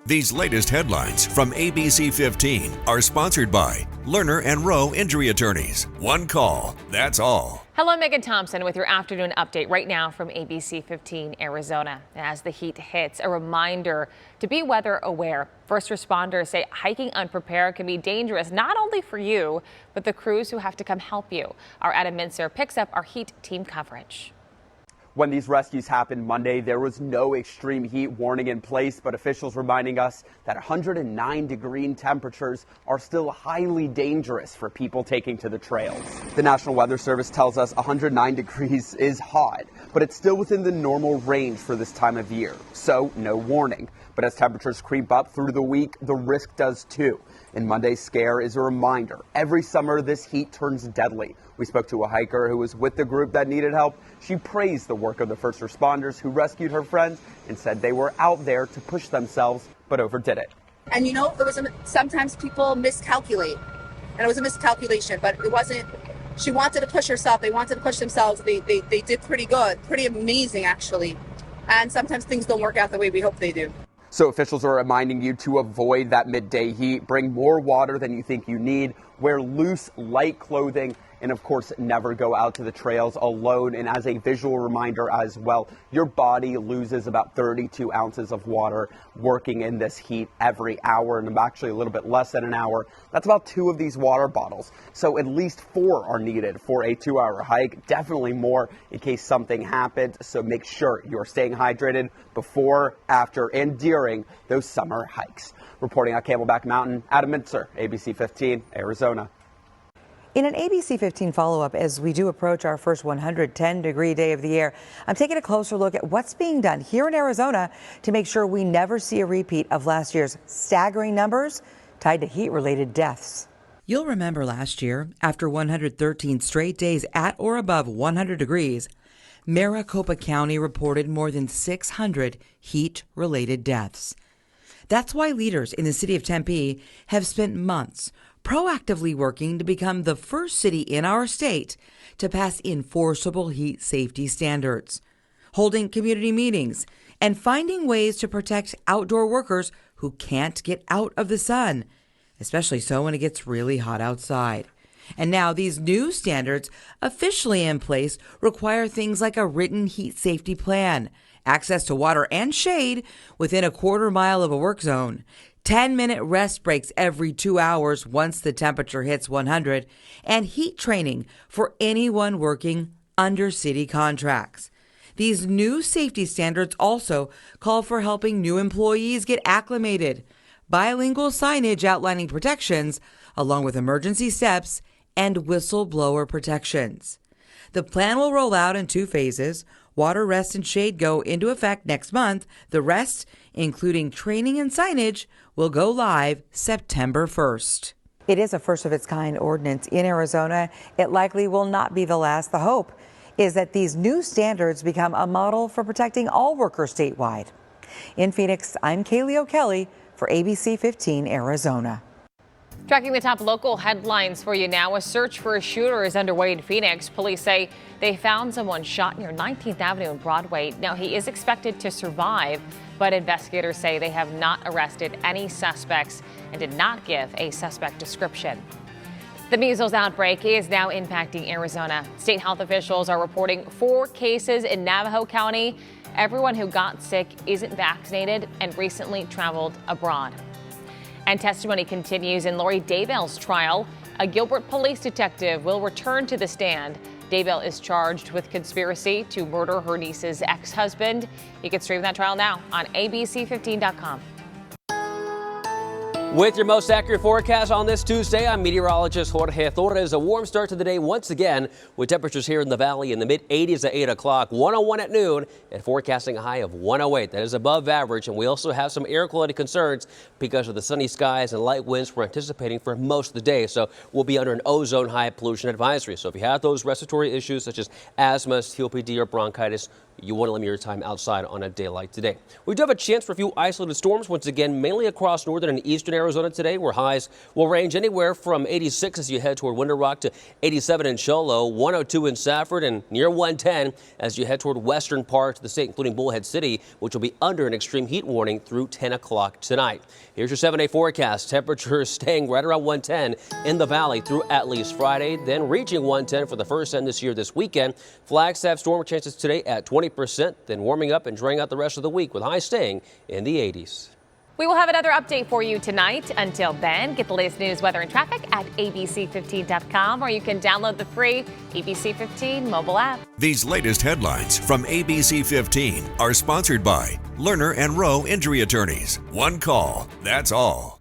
These latest headlines from ABC15 are sponsored by Lerner and Rowe Injury Attorneys. One call, that's all. Hello, Megan Thompson with your afternoon update right now from ABC15 Arizona. As the heat hits, a reminder to be weather aware. First responders say hiking unprepared can be dangerous, not only for you, but the crews who have to come help you. Our Adam Mincer picks up our heat team coverage. When these rescues happened Monday, there was no extreme heat warning in place, but officials reminding us that 109-degree temperatures are still highly dangerous for people taking to the trails. The National Weather Service tells us 109 degrees is hot, but it's still within the normal range for this time of year, so no warning. But as temperatures creep up through the week, the risk does too. And Monday's scare is a reminder. Every summer, this heat turns deadly. We spoke to a hiker who was with the group that needed help. She praised the work of the first responders who rescued her friends and said they were out there to push themselves, but overdid it. And you know, sometimes people miscalculate, and it was a miscalculation, but it wasn't. She wanted to push herself. They wanted to push themselves. They did pretty good, pretty amazing, actually. And sometimes things don't work out the way we hope they do. So officials are reminding you to avoid that midday heat, bring more water than you think you need, wear loose, light clothing, and of course, never go out to the trails alone. And as a visual reminder as well, your body loses about 32 ounces of water working in this heat every hour, and actually a little bit less than an hour. That's about 2 of these water bottles. So at least 4 are needed for a 2-hour hike, definitely more in case something happens. So make sure you're staying hydrated before, after, and during those summer hikes. Reporting on Camelback Mountain, Adam Mincer, ABC 15, Arizona. In an ABC 15 follow-up, as we do approach our first 110-degree day of the year, I'm taking a closer look at what's being done here in Arizona to make sure we never see a repeat of last year's staggering numbers tied to heat-related deaths. You'll remember last year, after 113 straight days at or above 100 degrees, Maricopa County reported more than 600 heat-related deaths. That's why leaders in the city of Tempe have spent months proactively working to become the first city in our state to pass enforceable heat safety standards, holding community meetings, and finding ways to protect outdoor workers who can't get out of the sun, especially so when it gets really hot outside. And now these new standards officially in place require things like a written heat safety plan, access to water and shade within a quarter mile of a work zone, 10-minute rest breaks every 2 hours once the temperature hits 100, and heat training for anyone working under city contracts. These new safety standards also call for helping new employees get acclimated, bilingual signage outlining protections, along with emergency steps and whistleblower protections. The plan will roll out in 2 phases. Water, rest, and shade go into effect next month. The rest, including training and signage, will go live September 1st. It is a first-of-its-kind ordinance in Arizona. It likely will not be the last. The hope is that these new standards become a model for protecting all workers statewide. In Phoenix, I'm Kaylee O'Kelly for ABC 15 Arizona. Tracking the top local headlines for you now. A search for a shooter is underway in Phoenix. Police say they found someone shot near 19th Avenue and Broadway. Now, he is expected to survive, but investigators say they have not arrested any suspects and did not give a suspect description. The measles outbreak is now impacting Arizona. State health officials are reporting 4 cases in Navajo County. Everyone who got sick isn't vaccinated and recently traveled abroad. And testimony continues in Lori Daybell's trial. A Gilbert police detective will return to the stand. Daybell is charged with conspiracy to murder her niece's ex-husband. You can stream that trial now on ABC15.com. With your most accurate forecast on this Tuesday, I'm meteorologist Jorge Torres. A warm start to the day once again with temperatures here in the valley in the mid-80s at 8 o'clock, 101 at noon, and forecasting a high of 108. That is above average, and we also have some air quality concerns because of the sunny skies and light winds we're anticipating for most of the day. So we'll be under an ozone high pollution advisory. So if you have those respiratory issues such as asthma, COPD, or bronchitis, you want to limit your time outside on a day like today. We do have a chance for a few isolated storms once again, mainly across northern and eastern Arizona today, where highs will range anywhere from 86 as you head toward Winter Rock to 87 in Show Low, 102 in Safford, and near 110 as you head toward western parts of the state, including Bullhead City, which will be under an extreme heat warning through 10 o'clock tonight. Here's your 7-day forecast. Temperatures staying right around 110 in the valley through at least Friday, then reaching 110 for the first time this year this weekend. Flagstaff storm chances today at 20%, then warming up and drying out the rest of the week with highs staying in the 80s. We will have another update for you tonight. Until then, get the latest news, weather, and traffic at abc15.com, or you can download the free ABC15 mobile app. These latest headlines from ABC15 are sponsored by Lerner and Rowe Injury Attorneys. One call, that's all.